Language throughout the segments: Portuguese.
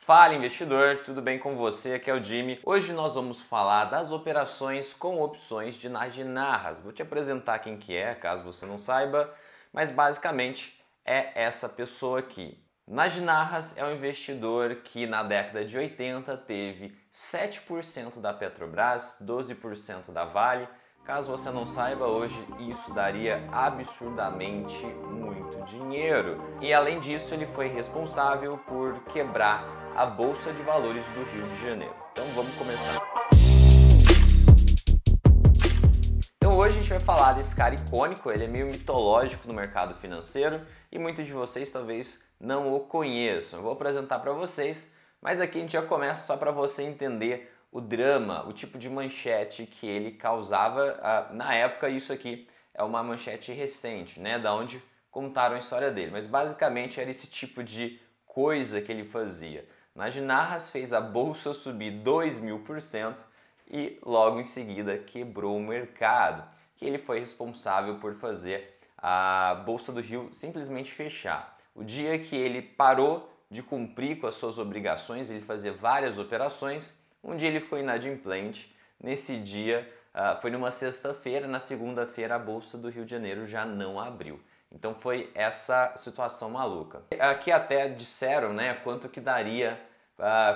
Fala investidor, tudo bem com você? Aqui é o Jimmy. Hoje nós vamos falar das operações com opções de Najinarras. Vou te apresentar quem que é, caso você não saiba, mas basicamente é essa pessoa aqui. Najinarras é um investidor que na década de 80 teve 7% da Petrobras, 12% da Vale. Caso você não saiba, hoje isso daria absurdamente muito dinheiro. E além disso, ele foi responsável por quebrar a Bolsa de Valores do Rio de Janeiro. Então vamos começar. Então hoje a gente vai falar desse cara icônico, ele é meio mitológico no mercado financeiro e muitos de vocês talvez não o conheçam. Eu vou apresentar para vocês, mas aqui a gente já começa só para você entender o drama, o tipo de manchete que ele causava na época. Isso aqui é uma manchete recente, né, da onde contaram a história dele, mas basicamente era esse tipo de coisa que ele fazia. Najinarras fez a bolsa subir 2000% e logo em seguida quebrou o mercado, que ele foi responsável por fazer a Bolsa do Rio simplesmente fechar. O dia que ele parou de cumprir com as suas obrigações, ele fazia várias operações. Um dia ele ficou inadimplente, nesse dia foi numa sexta-feira, na segunda-feira a Bolsa do Rio de Janeiro já não abriu. Então foi essa situação maluca. Aqui até disseram, né, quanto que daria,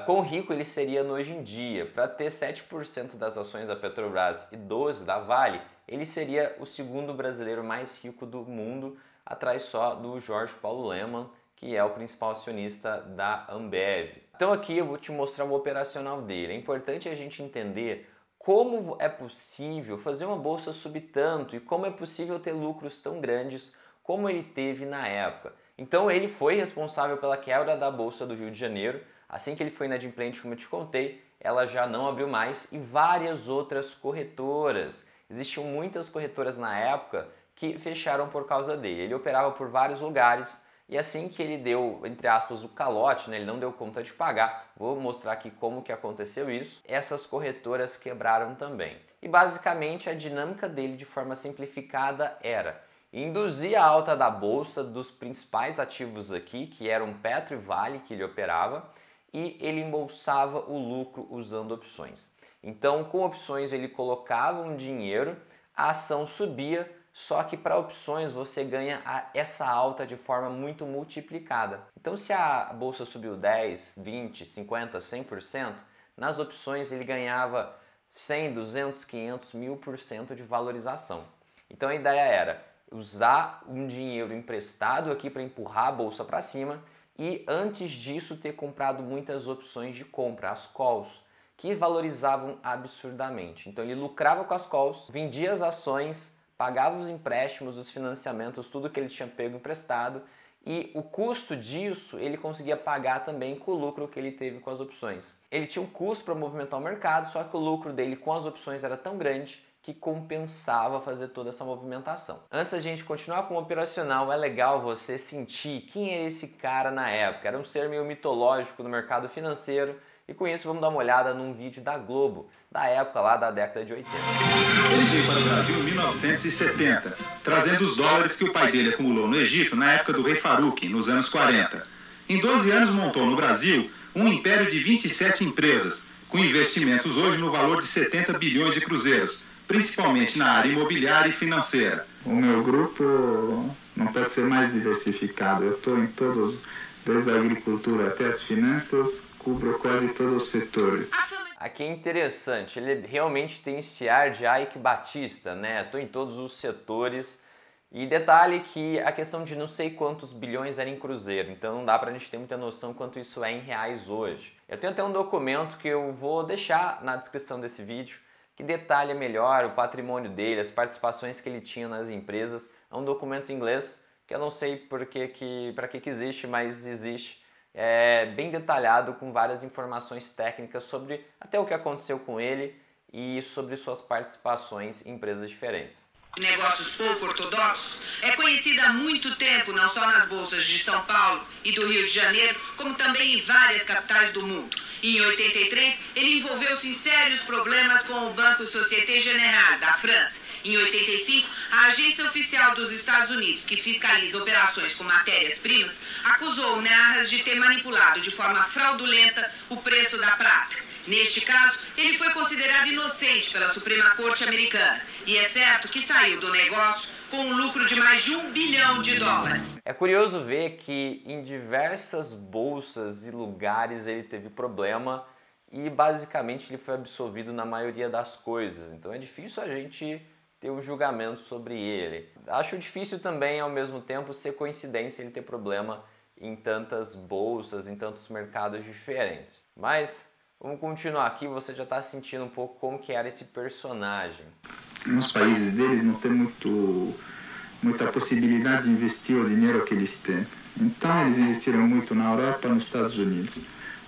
quão rico ele seria hoje em dia. Para ter 7% das ações da Petrobras e 12% da Vale, ele seria o segundo brasileiro mais rico do mundo, atrás só do Jorge Paulo Lemann, que é o principal acionista da Ambev. Então aqui eu vou te mostrar o operacional dele. É importante a gente entender como é possível fazer uma bolsa subir tanto e como é possível ter lucros tão grandes como ele teve na época. Então ele foi responsável pela quebra da Bolsa do Rio de Janeiro. Assim que ele foi inadimplente, como eu te contei, ela já não abriu mais, e várias outras corretoras. Existiam muitas corretoras na época que fecharam por causa dele. Ele operava por vários lugares. E assim que ele deu, entre aspas, o calote, né, ele não deu conta de pagar, vou mostrar aqui como que aconteceu isso, essas corretoras quebraram também. E basicamente a dinâmica dele, de forma simplificada, era induzir a alta da bolsa dos principais ativos aqui, que eram Petro e Vale, que ele operava, e ele embolsava o lucro usando opções. Então, com opções ele colocava um dinheiro, a ação subia, só que para opções você ganha essa alta de forma muito multiplicada. Então se a bolsa subiu 10, 20, 50, 100%, nas opções ele ganhava 100, 200, 500, 1000% de valorização. Então a ideia era usar um dinheiro emprestado aqui para empurrar a bolsa para cima e antes disso ter comprado muitas opções de compra, as calls, que valorizavam absurdamente. Então ele lucrava com as calls, vendia as ações, pagava os empréstimos, os financiamentos, tudo que ele tinha pego emprestado, e o custo disso ele conseguia pagar também com o lucro que ele teve com as opções. Ele tinha um custo para movimentar o mercado, só que o lucro dele com as opções era tão grande que compensava fazer toda essa movimentação. Antes da gente continuar com o operacional, é legal você sentir quem é esse cara na época. Era um ser meio mitológico no mercado financeiro, e com isso vamos dar uma olhada num vídeo da Globo, da época lá da década de 80. Ele veio para o Brasil em 1970, trazendo os dólares que o pai dele acumulou no Egito na época do rei Farouk, nos anos 40. Em 12 anos montou no Brasil um império de 27 empresas, com investimentos hoje no valor de 70 bilhões de cruzeiros, principalmente na área imobiliária e financeira. O meu grupo não pode ser mais diversificado. Eu estou em todos, desde a agricultura até as finanças, cubro quase todos os setores. Aqui é interessante, ele realmente tem esse ar de Ike Batista, né? Estou em todos os setores. E detalhe que a questão de não sei quantos bilhões era em cruzeiro, então não dá pra gente ter muita noção quanto isso é em reais hoje. Eu tenho até um documento que eu vou deixar na descrição desse vídeo, que detalha melhor o patrimônio dele, as participações que ele tinha nas empresas. É um documento em inglês, que eu não sei para que existe, mas existe. É bem detalhado, com várias informações técnicas sobre até o que aconteceu com ele e sobre suas participações em empresas diferentes. Negócios pouco ortodoxos é conhecida há muito tempo, não só nas bolsas de São Paulo e do Rio de Janeiro, como também em várias capitais do mundo. Em 83, ele envolveu-se em sérios problemas com o banco Société Générale, da França, Em 85, a agência oficial dos Estados Unidos, que fiscaliza operações com matérias-primas, acusou o Narras de ter manipulado de forma fraudulenta o preço da prata. Neste caso, ele foi considerado inocente pela Suprema Corte americana. E é certo que saiu do negócio com um lucro de mais de $1 bilhão. É curioso ver que em diversas bolsas e lugares ele teve problema e basicamente ele foi absolvido na maioria das coisas. Então é difícil a gente ter um julgamento sobre ele. Acho difícil também, ao mesmo tempo, ser coincidência ele ter problema em tantas bolsas, em tantos mercados diferentes. Mas vamos continuar aqui, você já está sentindo um pouco como que era esse personagem. Nos países deles não tem muita possibilidade de investir o dinheiro que eles têm. Então eles investiram muito na Europa e nos Estados Unidos.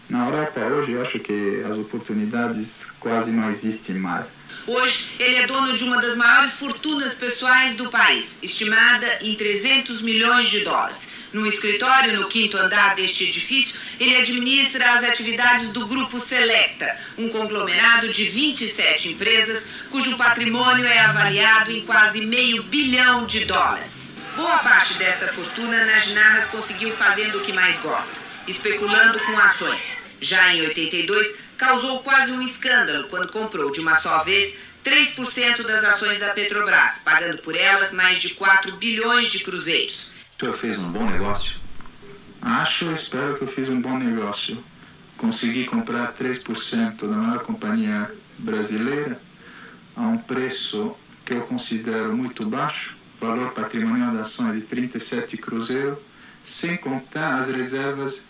Na Europa hoje eu acho que as oportunidades quase não existem mais. Hoje ele é dono de uma das maiores fortunas pessoais do país, estimada em $300 milhões. Num escritório no 5º andar deste edifício, ele administra as atividades do Grupo Selecta, um conglomerado de 27 empresas, cujo patrimônio é avaliado em quase $500 milhão. Boa parte desta fortuna Nagy Narras conseguiu fazendo o que mais gosta, especulando com ações. Já em 82, causou quase um escândalo quando comprou de uma só vez 3% das ações da Petrobras, pagando por elas mais de 4 bilhões de cruzeiros. O senhor fez um bom negócio? Espero que eu fiz um bom negócio. Consegui comprar 3% da maior companhia brasileira a um preço que eu considero muito baixo. O valor patrimonial da ação é de 37 cruzeiros, sem contar as reservas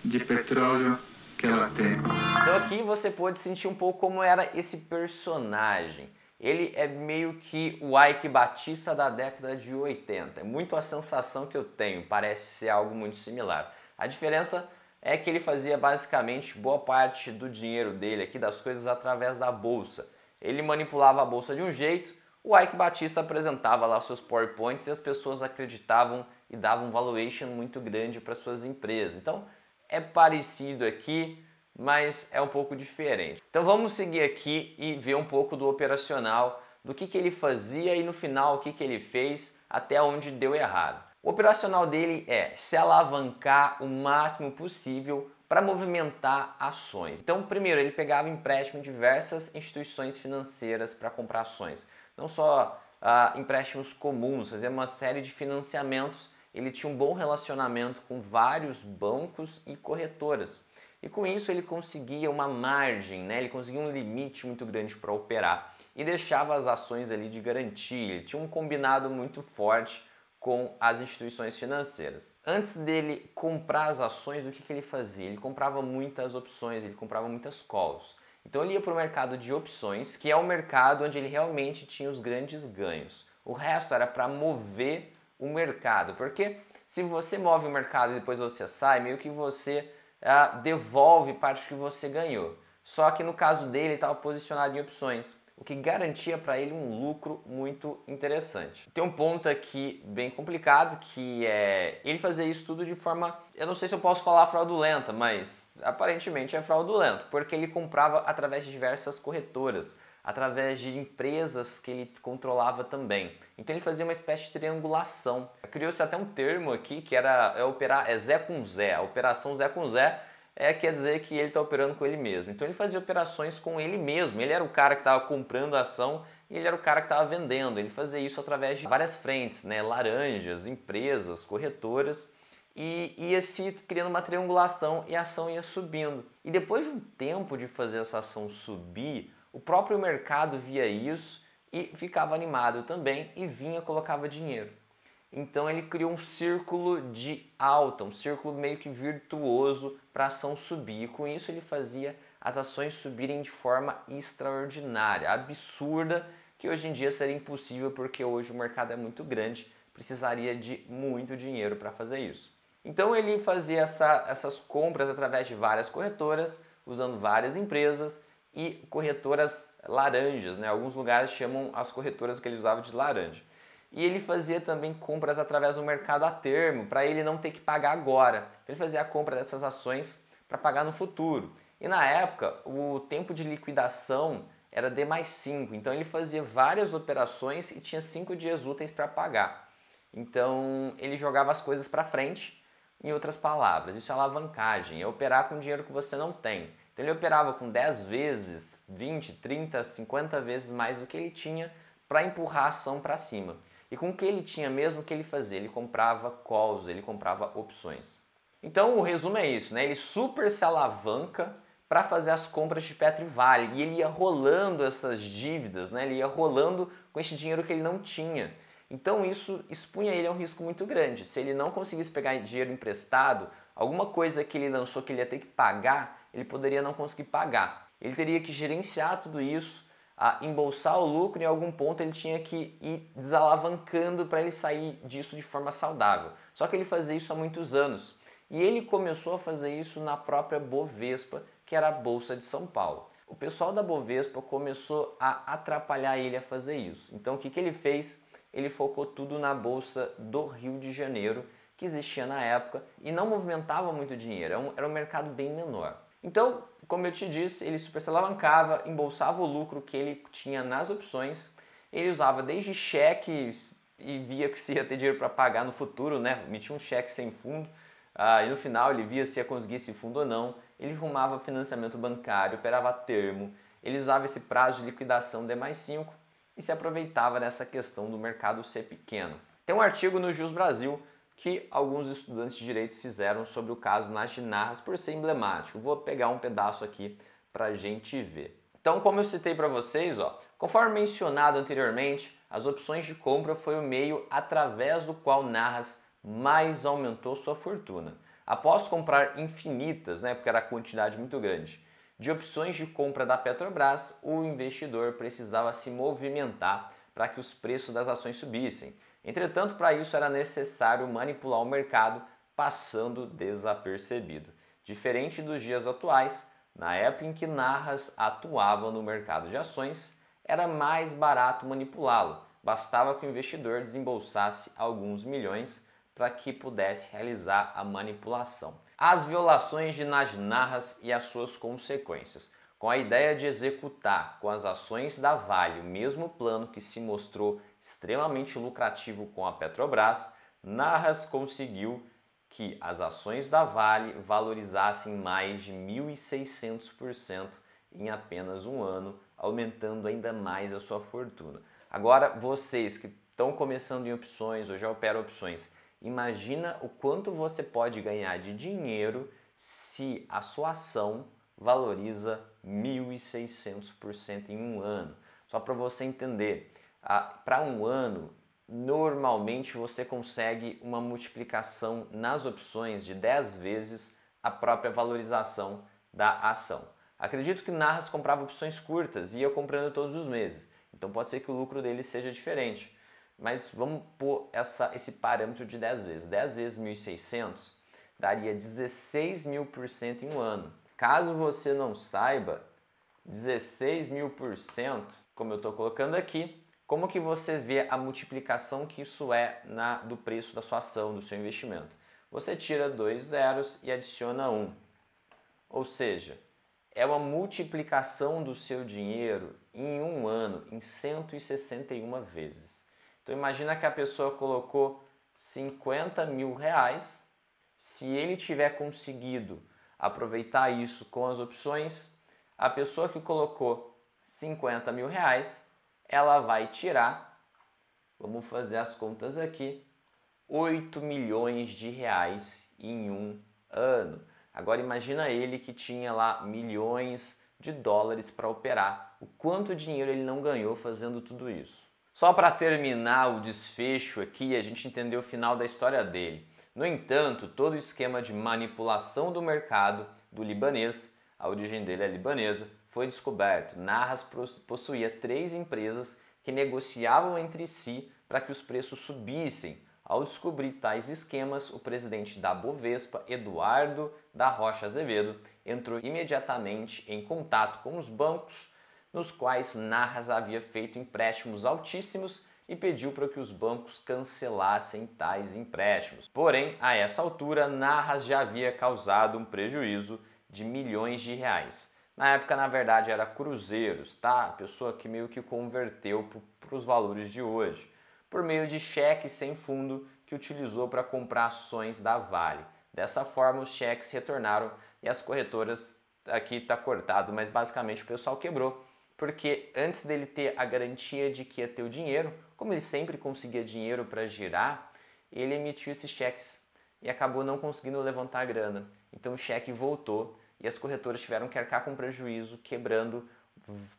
de petróleo que ela tem. Então aqui você pode sentir um pouco como era esse personagem. Ele é meio que o Eike Batista da década de 80. É muito a sensação que eu tenho, parece ser algo muito similar. A diferença é que ele fazia basicamente boa parte do dinheiro dele aqui, das coisas, através da bolsa. Ele manipulava a bolsa de um jeito, o Eike Batista apresentava lá seus PowerPoints e as pessoas acreditavam e davam um valuation muito grande para suas empresas. Então é parecido aqui, mas é um pouco diferente. Então vamos seguir aqui e ver um pouco do operacional, do que ele fazia e no final o que ele fez, até onde deu errado. O operacional dele é se alavancar o máximo possível para movimentar ações. Então primeiro ele pegava empréstimo em diversas instituições financeiras para comprar ações. Não só empréstimos comuns, fazia uma série de financiamentos. Ele tinha um bom relacionamento com vários bancos e corretoras. E com isso ele conseguia uma margem, né? Ele conseguia um limite muito grande para operar e deixava as ações ali de garantia. Ele tinha um combinado muito forte com as instituições financeiras. Antes dele comprar as ações, o que ele fazia? Ele comprava muitas opções, ele comprava muitas calls. Então ele ia para o mercado de opções, que é o mercado onde ele realmente tinha os grandes ganhos. O resto era para mover o mercado, porque se você move o mercado e depois você sai, meio que você devolve parte que você ganhou. Só que no caso dele, ele estava posicionado em opções, o que garantia para ele um lucro muito interessante. Tem um ponto aqui bem complicado, que é ele fazer isso tudo de forma, eu não sei se eu posso falar fraudulenta, mas aparentemente é fraudulento, porque ele comprava através de diversas corretoras, através de empresas que ele controlava também. Então ele fazia uma espécie de triangulação. Criou-se até um termo aqui que é Zé com Zé. A operação Zé com Zé quer dizer que ele está operando com ele mesmo. Então ele fazia operações com ele mesmo. Ele era o cara que estava comprando a ação e ele era o cara que estava vendendo. Ele fazia isso através de várias frentes, né? Laranjas, empresas, corretoras. E ia se criando uma triangulação e a ação ia subindo. E depois de um tempo de fazer essa ação subir, o próprio mercado via isso e ficava animado também e colocava dinheiro. Então ele criou um círculo de alta, um círculo meio que virtuoso para a ação subir. E com isso ele fazia as ações subirem de forma extraordinária, absurda, que hoje em dia seria impossível porque hoje o mercado é muito grande, precisaria de muito dinheiro para fazer isso. Então ele fazia essas compras através de várias corretoras, usando várias empresas, e corretoras laranjas, né? Alguns lugares chamam as corretoras que ele usava de laranja. E ele fazia também compras através do mercado a termo, para ele não ter que pagar agora. Então ele fazia a compra dessas ações para pagar no futuro. E na época, o tempo de liquidação era D+5, então ele fazia várias operações e tinha 5 dias úteis para pagar. Então ele jogava as coisas para frente, em outras palavras, isso é alavancagem, é operar com dinheiro que você não tem. Então ele operava com 10 vezes, 20, 30, 50 vezes mais do que ele tinha para empurrar a ação para cima. E com o que ele tinha mesmo, o que ele fazia? Ele comprava calls, ele comprava opções. Então o resumo é isso, né? Ele super se alavanca para fazer as compras de Petro e Vale e ele ia rolando essas dívidas, né? Ele ia rolando com esse dinheiro que ele não tinha. Então isso expunha ele a um risco muito grande. Se ele não conseguisse pegar dinheiro emprestado, alguma coisa que ele lançou que ele ia ter que pagar, ele poderia não conseguir pagar. Ele teria que gerenciar tudo isso, embolsar o lucro e em algum ponto ele tinha que ir desalavancando para ele sair disso de forma saudável. Só que ele fazia isso há muitos anos. E ele começou a fazer isso na própria Bovespa, que era a Bolsa de São Paulo. O pessoal da Bovespa começou a atrapalhar ele a fazer isso. Então o que ele fez? Ele focou tudo na Bolsa do Rio de Janeiro, que existia na época e não movimentava muito dinheiro, era um mercado bem menor. Então, como eu te disse, ele super se alavancava, embolsava o lucro que ele tinha nas opções, ele usava desde cheque e via que se ia ter dinheiro para pagar no futuro, né? Emitia um cheque sem fundo, e no final ele via se ia conseguir esse fundo ou não, ele arrumava financiamento bancário, operava a termo, ele usava esse prazo de liquidação D+5 e se aproveitava dessa questão do mercado ser pequeno. Tem um artigo no Jus Brasil que alguns estudantes de direito fizeram sobre o caso Nas Narras por ser emblemático. Vou pegar um pedaço aqui para a gente ver. Então, como eu citei para vocês, conforme mencionado anteriormente, as opções de compra foi o meio através do qual Narras mais aumentou sua fortuna. Após comprar infinitas, porque era a quantidade muito grande, de opções de compra da Petrobras, o investidor precisava se movimentar para que os preços das ações subissem. Entretanto, para isso era necessário manipular o mercado passando desapercebido. Diferente dos dias atuais, na época em que Narras atuava no mercado de ações, era mais barato manipulá-lo. Bastava que o investidor desembolsasse alguns milhões para que pudesse realizar a manipulação. As violações de Nas Narras e as suas consequências. Com a ideia de executar com as ações da Vale o mesmo plano que se mostrou extremamente lucrativo com a Petrobras, Narras conseguiu que as ações da Vale valorizassem mais de 1.600% em apenas um ano, aumentando ainda mais a sua fortuna. Agora, vocês que estão começando em opções ou já operam opções, imagina o quanto você pode ganhar de dinheiro se a sua ação valoriza 1.600% em um ano. Só para você entender, para um ano, normalmente você consegue uma multiplicação nas opções de 10 vezes a própria valorização da ação. Acredito que Narras comprava opções curtas e ia comprando todos os meses, então pode ser que o lucro dele seja diferente. Mas vamos pôr esse parâmetro de 10 vezes. 10 vezes 1.600 daria 16.000% em um ano. Caso você não saiba, 16.000%, como eu estou colocando aqui, como que você vê a multiplicação que isso é do preço da sua ação, do seu investimento? Você tira 2 zeros e adiciona 1. Ou seja, é uma multiplicação do seu dinheiro em um ano, em 161 vezes. Então imagina que a pessoa colocou 50 mil reais, se ele tiver conseguido aproveitar isso com as opções, a pessoa que colocou 50 mil reais, ela vai tirar, vamos fazer as contas aqui, 8 milhões de reais em um ano. Agora imagina ele que tinha lá milhões de dólares para operar, o quanto dinheiro ele não ganhou fazendo tudo isso. Só para terminar o desfecho aqui, a gente entendeu o final da história dele. No entanto, todo o esquema de manipulação do mercado do libanês, a origem dele é libanesa, foi descoberto. Narras possuía 3 empresas que negociavam entre si para que os preços subissem. Ao descobrir tais esquemas, o presidente da Bovespa, Eduardo da Rocha Azevedo, entrou imediatamente em contato com os bancos, nos quais Narras havia feito empréstimos altíssimos e pediu para que os bancos cancelassem tais empréstimos. Porém, a essa altura, Narras já havia causado um prejuízo de milhões de reais. Na época, na verdade, era cruzeiros, tá? A pessoa que meio que converteu para os valores de hoje, por meio de cheques sem fundo que utilizou para comprar ações da Vale. Dessa forma, os cheques retornaram e as corretoras, aqui está cortado, mas basicamente o pessoal quebrou, porque antes dele ter a garantia de que ia ter o dinheiro, como ele sempre conseguia dinheiro para girar, ele emitiu esses cheques e acabou não conseguindo levantar a grana. Então o cheque voltou e as corretoras tiveram que arcar com prejuízo, quebrando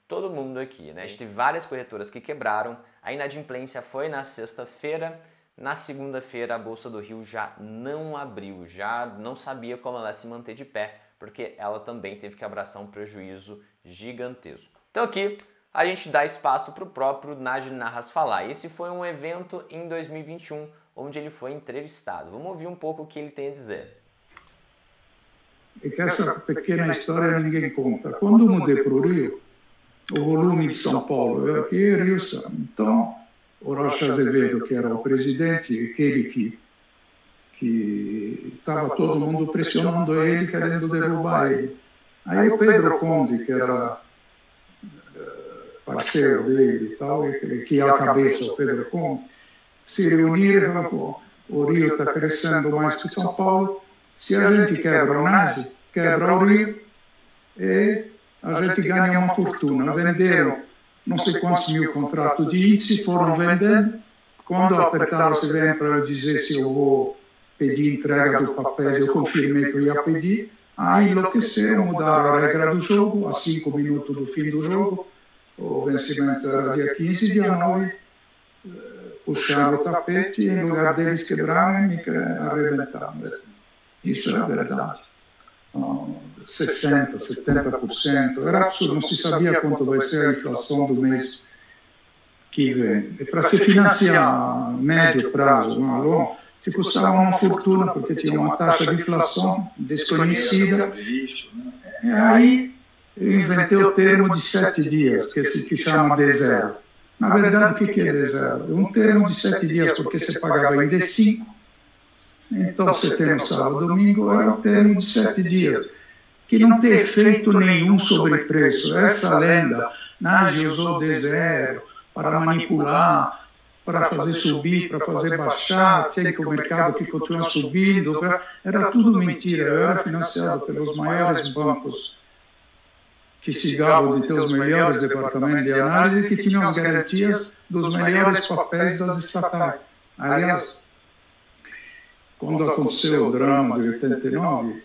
todo mundo aqui, né? A gente teve várias corretoras que quebraram, a inadimplência foi na sexta-feira, na segunda-feira a Bolsa do Rio já não abriu, já não sabia como ela ia se manter de pé, porque ela também teve que abraçar um prejuízo gigantesco. Então aqui a gente dá espaço para o próprio Nagy Narras falar. Esse foi um evento em 2021, onde ele foi entrevistado. Vamos ouvir um pouco o que ele tem a dizer. É que essa pequena história ninguém conta. Quando eu mudei para o Rio, o volume de São Paulo, eu aqui em Rio, então o Rocha Azevedo, que era o presidente, aquele que estava todo mundo pressionando ele, querendo derrubar ele. Aí o Pedro Conde, que era parceiro dele e tal, que é a cabeça, o Pedro Conde, se reuniram e falaram, o Rio está crescendo mais que São Paulo, se a gente quebra o Nagy, quebra o Rio, e a gente ganha uma fortuna. Venderam não sei quantos mil contratos de índice, foram vendendo. Quando apertaram o CVM para eu dizer se eu vou pedir entrega do papéis, eu confirmei que eu ia pedir, aí enlouqueceram, mudaram a regra do jogo, a 5 minutos do fim do jogo, o vencimento era dia 15, dia 9, puxaram o tapete e em lugar deles quebraram e me arrebentaram. Isso é a verdade. 60%, 70%, era absurdo, não se sabia quanto vai ser a inflação do mês que vem. E para se financiar a médio prazo, a longo, te custava uma fortuna, porque tinha uma taxa de inflação desconhecida. E aí eu inventei o termo de 7 dias, que chama D0. Na verdade, o que é D0? Um termo de 7 dias, porque você pagava em D5, então você tem no sábado e domingo, era um termo de 7 dias, que não tem efeito nenhum sobre preço. Essa lenda, Nagy usou D0 para manipular, para fazer subir, para fazer baixar, tinha que o mercado que continua subindo, era tudo mentira. Eu era financiado pelos maiores bancos que se gavam de ter os melhores departamentos de análise, que tinham as garantias dos melhores papéis das estatais. Aliás, quando aconteceu o drama de 89,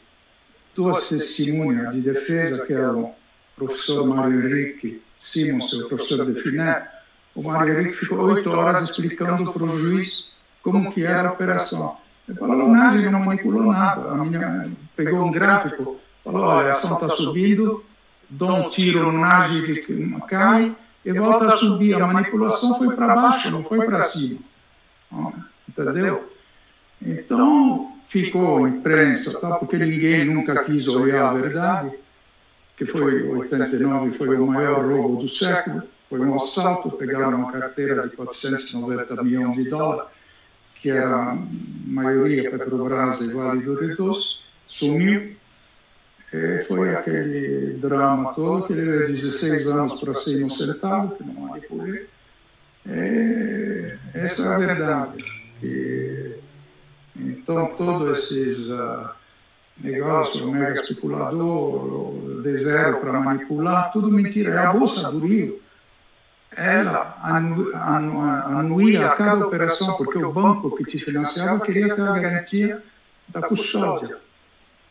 2 testemunhas de defesa, que eram o professor Mário Henrique Simons e o professor de Finet, o Mário Henrique ficou 8 horas explicando para o juiz como que era a operação. Ele falou, o Nagy não manipulou nada. A minha pegou um gráfico, falou, olha, a ação está subindo, dá um tiro no Nagy, cai e volta a subir. A manipulação foi para baixo, não foi para cima. Entendeu? Então, ficou imprensa, tá? Porque ninguém nunca quis olhar a verdade, que foi 89, foi o maior roubo do século, foi um assalto, pegaram uma carteira de 490 milhões de dólares, que era a maioria Petrobras e Vale do Rio Doce, sumiu, e foi aquele drama todo, que ele levou 16 anos para ser inocentado, que não manipulou. Essa é a verdade. Então, todos esses negócios, o mega especulador, o D0 para manipular, tudo mentira. É a Bolsa do Rio, ela anuía a cada operação, porque o banco que te financiava queria ter a garantia da custódia.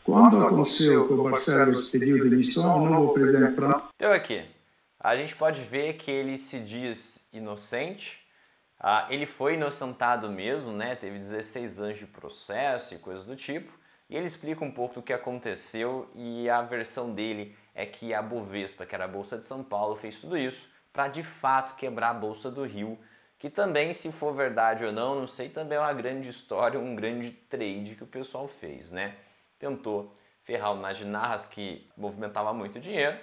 Quando aconteceu que o Barcelos pediu demissão, o novo presidente... Então aqui, a gente pode ver que ele se diz inocente. Ele foi inocentado mesmo, né? Teve 16 anos de processo e coisas do tipo. E ele explica um pouco do que aconteceu e a versão dele é que a Bovespa, que era a Bolsa de São Paulo, fez tudo isso para de fato quebrar a Bolsa do Rio, que também, se for verdade ou não sei, também é uma grande história, um grande trade que o pessoal fez, né? Tentou ferrar o Nagy Narras, que movimentava muito dinheiro,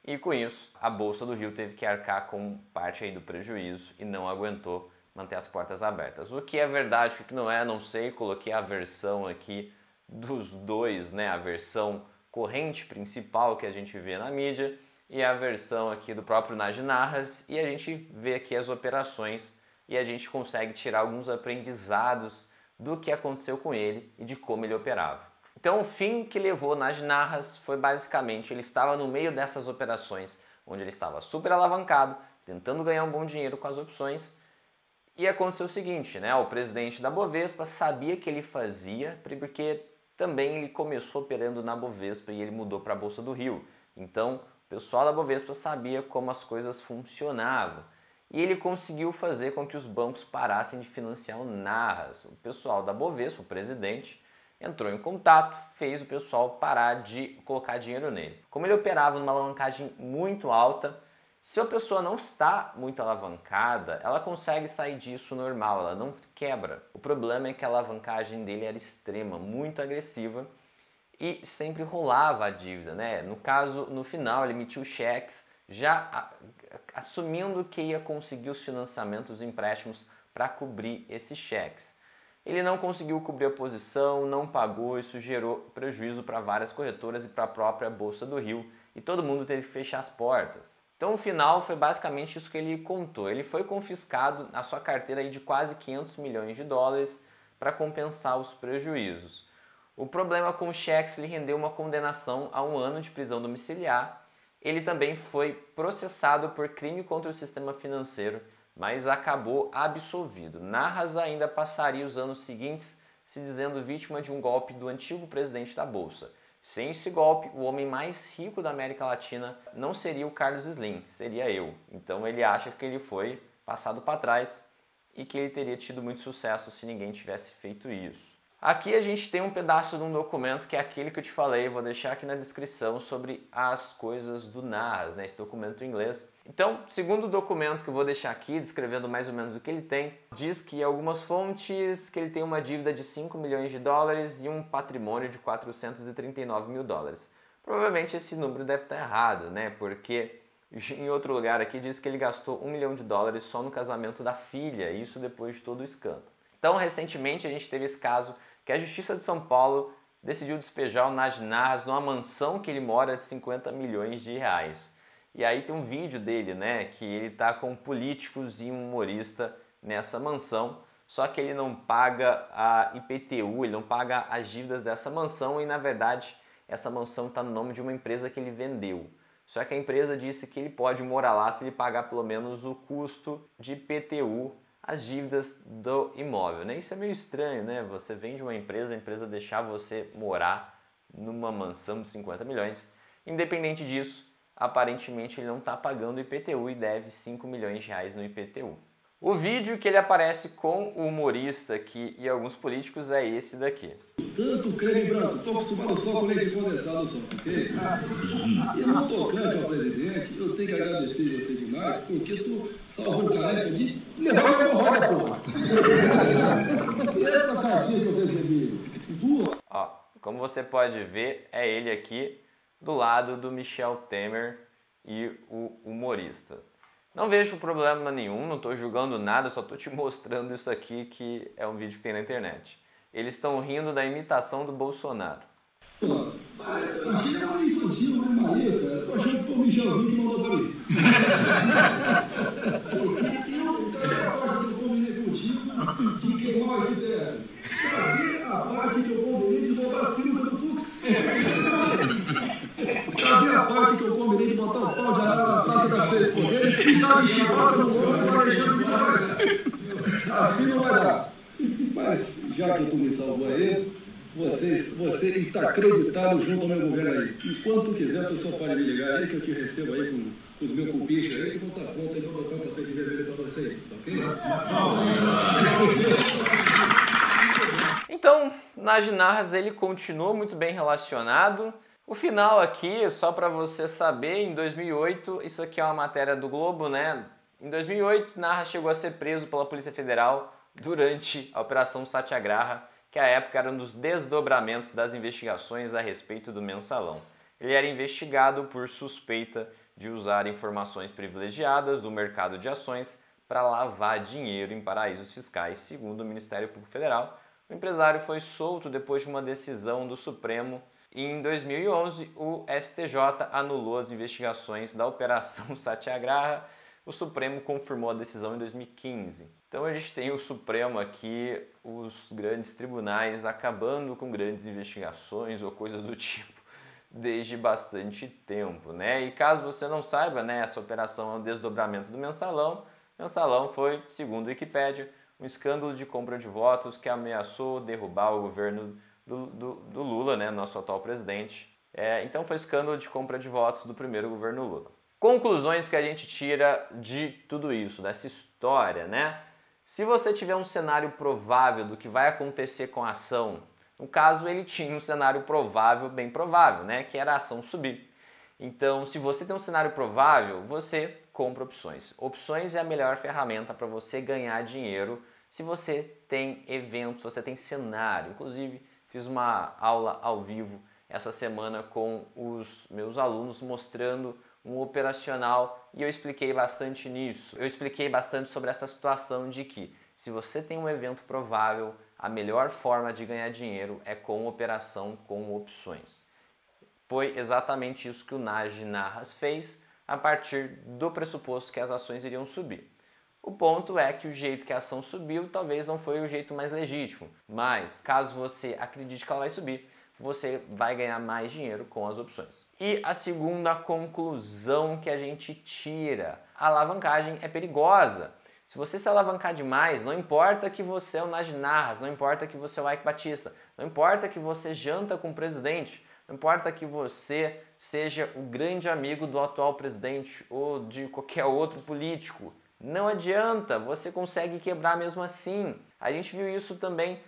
e com isso a Bolsa do Rio teve que arcar com parte aí do prejuízo e não aguentou manter as portas abertas. O que é verdade, o que não é, não sei, coloquei a versão aqui dos dois, né? A versão corrente principal que a gente vê na mídia e a versão aqui do próprio Najinarras, e a gente vê aqui as operações e a gente consegue tirar alguns aprendizados do que aconteceu com ele e de como ele operava. Então o fim que levou Najinarras foi basicamente, ele estava no meio dessas operações, onde ele estava super alavancado, tentando ganhar um bom dinheiro com as opções, e aconteceu o seguinte, né? O presidente da Bovespa sabia que ele fazia, porque também ele começou operando na Bovespa e ele mudou para a Bolsa do Rio. Então o pessoal da Bovespa sabia como as coisas funcionavam. E ele conseguiu fazer com que os bancos parassem de financiar o Narras. O pessoal da Bovespa, o presidente, entrou em contato, fez o pessoal parar de colocar dinheiro nele. Como ele operava numa alavancagem muito alta, se a pessoa não está muito alavancada, ela consegue sair disso normal, ela não quebra. O problema é que a alavancagem dele era extrema, muito agressiva e sempre rolava a dívida, né? No caso, no final, ele emitiu cheques já assumindo que ia conseguir os financiamentos, os empréstimos para cobrir esses cheques. Ele não conseguiu cobrir a posição, não pagou, isso gerou prejuízo para várias corretoras e para a própria Bolsa do Rio, e todo mundo teve que fechar as portas. Então o final foi basicamente isso que ele contou. Ele foi confiscado a sua carteira aí de quase 500 milhões de dólares para compensar os prejuízos. O problema com os cheques, ele rendeu uma condenação a 1 ano de prisão domiciliar. Ele também foi processado por crime contra o sistema financeiro, mas acabou absolvido. Narras ainda passaria os anos seguintes se dizendo vítima de um golpe do antigo presidente da Bolsa. Sem esse golpe, o homem mais rico da América Latina não seria o Carlos Slim, seria eu. Então ele acha que ele foi passado para trás e que ele teria tido muito sucesso se ninguém tivesse feito isso. Aqui a gente tem um pedaço de um documento que é aquele que eu te falei, vou deixar aqui na descrição, sobre as coisas do Narras, né? Esse documento em inglês. Então, segundo o documento que eu vou deixar aqui, descrevendo mais ou menos o que ele tem, diz que em algumas fontes que ele tem uma dívida de 5 milhões de dólares e um patrimônio de 439 mil dólares. Provavelmente esse número deve estar errado, né? Porque em outro lugar aqui diz que ele gastou 1 milhão de dólares só no casamento da filha, isso depois de todo o escândalo. Então, recentemente a gente teve esse caso que a Justiça de São Paulo decidiu despejar o Najinarras numa mansão que ele mora de 50 milhões de reais. E aí tem um vídeo dele, né, que ele tá com políticos e um humorista nessa mansão, só que ele não paga a IPTU, ele não paga as dívidas dessa mansão e, na verdade, essa mansão está no nome de uma empresa que ele vendeu. Só que a empresa disse que ele pode morar lá se ele pagar pelo menos o custo de IPTU, as dívidas do imóvel, né? Isso é meio estranho, né? Você vende uma empresa, a empresa deixar você morar numa mansão de 50 milhões. Independente disso, aparentemente ele não está pagando o IPTU e deve 5 milhões de reais no IPTU. O vídeo que ele aparece com o humorista aqui e alguns políticos é esse daqui. Tanto creme branco, estou acostumado só com leite condensado só, ok? E no tocante ao presidente, eu tenho que agradecer você demais, porque tu salvou o careca de levar uma hemorroida, porra. E essa cartinha que eu recebi, duas. Ó, como você pode ver, é ele aqui do lado do Michel Temer e o humorista. Não vejo problema nenhum, não estou julgando nada, só estou te mostrando isso aqui que é um vídeo que tem na internet. Eles estão rindo da imitação do Bolsonaro. Achei que era uma infantil, né, Maria, cara? Tô achando que foi o Michelzinho que mandou pra mim. Cadê a parte que eu combinei contigo de queimar esse terra? Cadê a parte que eu combinei de botar as perucas do Fux? Cadê a parte que eu combinei de botar o pau de arara na face das 3 poderes e dar de chibata no ombro para deixar de mais? Assim não vai dar. Mas, já que tu me salvou aí, você está acreditado junto ao meu governo aí. E quando tu quiser, tu só pode me ligar aí que eu te recebo aí com os meus cupichos aí, que vão estar prontos aí para botar um tapete vermelho para você aí, tá ok? Então, Najinarras, ele continua muito bem relacionado. O final aqui, só para você saber, em 2008, isso aqui é uma matéria do Globo, né? Em 2008, Narras chegou a ser preso pela Polícia Federal durante a Operação Satyagraha, que à época era um dos desdobramentos das investigações a respeito do mensalão. Ele era investigado por suspeita de usar informações privilegiadas do mercado de ações para lavar dinheiro em paraísos fiscais, segundo o Ministério Público Federal. O empresário foi solto depois de uma decisão do Supremo em 2011, o STJ anulou as investigações da Operação Satyagraha. O Supremo confirmou a decisão em 2015. Então a gente tem o Supremo aqui, os grandes tribunais acabando com grandes investigações ou coisas do tipo desde bastante tempo, né? E caso você não saiba, né, essa operação é um desdobramento do Mensalão. O Mensalão foi, segundo a Wikipédia, um escândalo de compra de votos que ameaçou derrubar o governo do Lula, né, nosso atual presidente. Então foi escândalo de compra de votos do primeiro governo Lula. Conclusões que a gente tira de tudo isso, dessa história, né? Se você tiver um cenário provável do que vai acontecer com a ação, no caso ele tinha um cenário provável, bem provável, né? Que era a ação subir. Então, se você tem um cenário provável, você compra opções. Opções é a melhor ferramenta para você ganhar dinheiro se você tem eventos, você tem cenário. Inclusive, fiz uma aula ao vivo essa semana com os meus alunos mostrando um operacional e eu expliquei bastante nisso. Eu expliquei bastante sobre essa situação de que se você tem um evento provável, a melhor forma de ganhar dinheiro é com operação com opções. Foi exatamente isso que o Nagy Narras fez a partir do pressuposto que as ações iriam subir. O ponto é que o jeito que a ação subiu talvez não foi o jeito mais legítimo, mas caso você acredite que ela vai subir, você vai ganhar mais dinheiro com as opções. E a segunda conclusão que a gente tira, a alavancagem é perigosa. Se você se alavancar demais, não importa que você é o Nagy Narras, não importa que você é o Eike Batista, não importa que você janta com o presidente, não importa que você seja o grande amigo do atual presidente ou de qualquer outro político, não adianta, você consegue quebrar mesmo assim. A gente viu isso também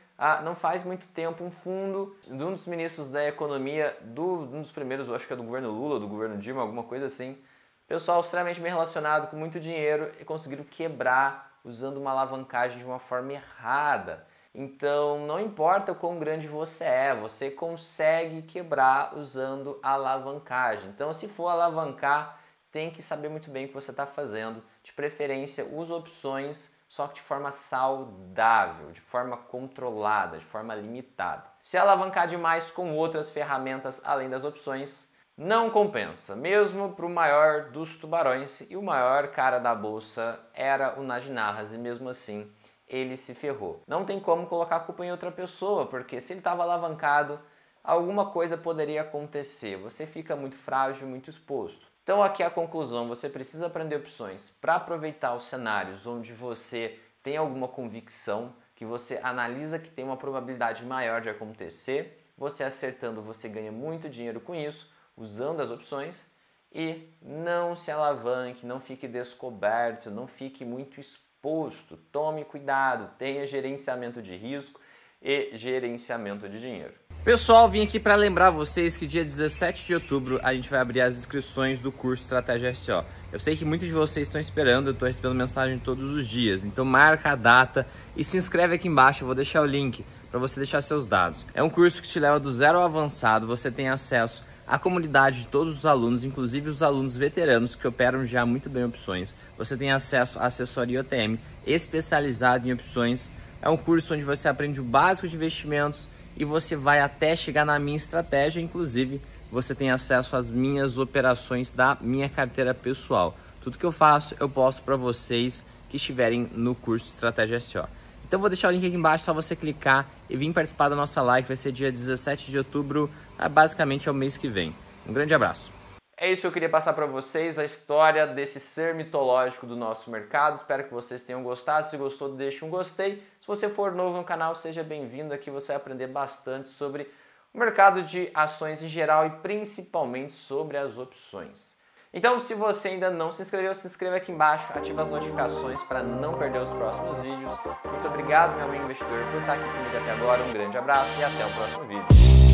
não faz muito tempo, um fundo de um dos ministros da economia, um dos primeiros, acho que é do governo Lula, do governo Dilma, alguma coisa assim, pessoal extremamente bem relacionado, com muito dinheiro, e conseguiram quebrar usando uma alavancagem de uma forma errada. Então, não importa o quão grande você consegue quebrar usando alavancagem. Então, se for alavancar, tem que saber muito bem o que você está fazendo. De preferência, use opções, só que de forma saudável, de forma controlada, de forma limitada. Se alavancar demais com outras ferramentas além das opções, não compensa, mesmo para o maior dos tubarões, e o maior cara da bolsa era o Nagy Narras, e mesmo assim ele se ferrou. Não tem como colocar a culpa em outra pessoa, porque se ele estava alavancado, alguma coisa poderia acontecer. Você fica muito frágil, muito exposto. Então aqui a conclusão, você precisa aprender opções para aproveitar os cenários onde você tem alguma convicção, que você analisa que tem uma probabilidade maior de acontecer, você acertando, você ganha muito dinheiro com isso, usando as opções, e não se alavanque, não fique descoberto, não fique muito exposto, tome cuidado, tenha gerenciamento de risco e gerenciamento de dinheiro. Pessoal, vim aqui para lembrar vocês que dia 17 de outubro a gente vai abrir as inscrições do curso Estratégia SEO. Eu sei que muitos de vocês estão esperando, eu estou recebendo mensagem todos os dias, então marca a data e se inscreve aqui embaixo, eu vou deixar o link para você deixar seus dados. É um curso que te leva do zero ao avançado, você tem acesso à comunidade de todos os alunos, inclusive os alunos veteranos que operam já muito bem opções. Você tem acesso à assessoria OTM especializada em opções. É um curso onde você aprende o básico de investimentos e você vai até chegar na minha estratégia, inclusive você tem acesso às minhas operações da minha carteira pessoal. Tudo que eu faço, eu posto para vocês que estiverem no curso Estratégia SEO. Então vou deixar o link aqui embaixo, só você clicar e vir participar da nossa live, vai ser dia 17 de outubro, basicamente é o mês que vem. Um grande abraço. É isso que eu queria passar para vocês, a história desse ser mitológico do nosso mercado. Espero que vocês tenham gostado. Se gostou, deixe um gostei. Se você for novo no canal, seja bem-vindo. Aqui você vai aprender bastante sobre o mercado de ações em geral e principalmente sobre as opções. Então, se você ainda não se inscreveu, se inscreva aqui embaixo, ative as notificações para não perder os próximos vídeos. Muito obrigado, meu amigo investidor, por estar aqui comigo até agora. Um grande abraço e até o próximo vídeo.